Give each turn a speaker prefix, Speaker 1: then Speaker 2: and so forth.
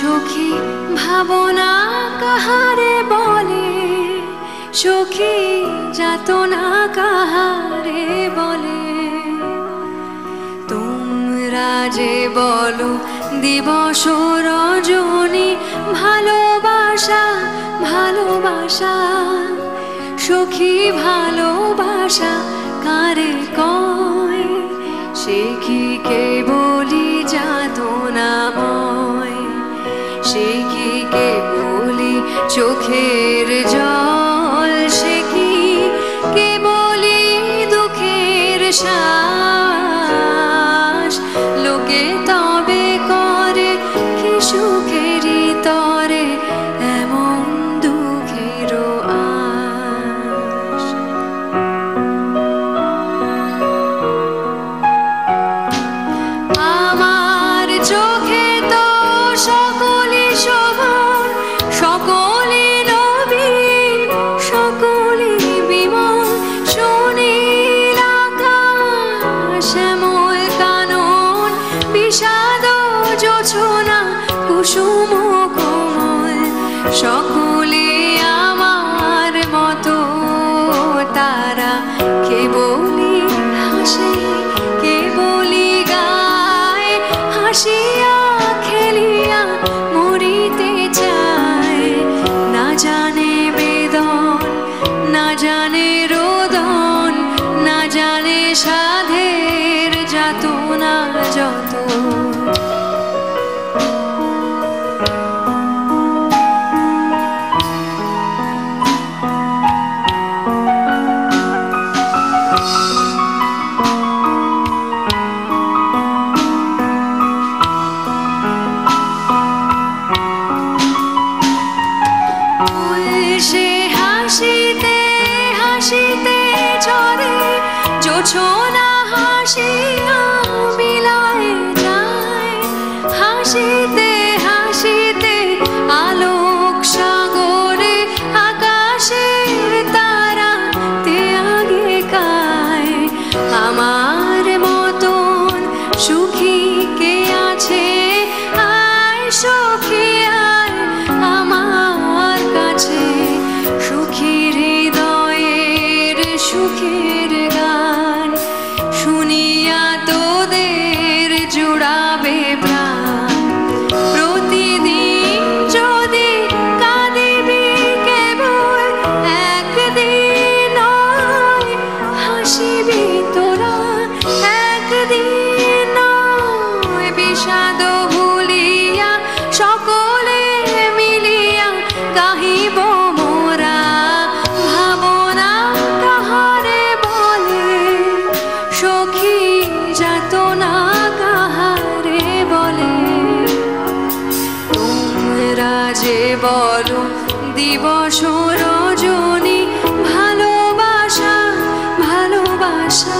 Speaker 1: সখী ভাবনা কাহারে বলে, সখী যাতনা কাহারে বলে। তোমরা যে বলো দিবস রজনী ভালোবাসা ভালোবাসা, সখী ভালোবাসা কারে কয়, সে কি কেবলি যাতনাময়, সে কি কেবলি চোখের জল, সে কি কেবলি দুঃখের শ্বাস। লোকে তবে করে কি সুখেরই তরে এমন দুঃখের আশ। আমার চোখে তো সকলে শোভন, সকলে নবীন, সকলে বিমল, সুনীল আকাশ শ্যামল কানন, বিষাদ জোছনা কুসুম কোমল, সকলে আমার মতো তারা কেবলি হাসে কেবলি গায়, হাসিয়া খেলিয়া মরিতে চায়। না জানে বেদন, না জানে রোদন, না জানে সাধের যাতনা যত। সে হাসিতে হাসিতে ঝরে জোছনা, হাসিয়া বিলায় যায়। হাসিতে হাসিতে আলোক সাগরে আকাশের তারা তে আগে কায়। আমার মতন সুখী কে আছে, আয় সখী আয় আমার কাছে। সুখী হৃদয়ের সুখের গান শুনিয়া তোদের জুড়াবে প্রাণ। প্রতিদিন যদি কাঁদিবি কেবল একদিন নয়, হাসিবি তোরা একদিন নয়। বিষাদ ভুলিয়া সকলে মিলিয়া গাহিব মোরা, ভাবনা কাহারে বলে, সখী যাতনা কাহারে বলে। তোমরা যে বলো দিবস রজনী ভালোবাসা ভালোবাসা।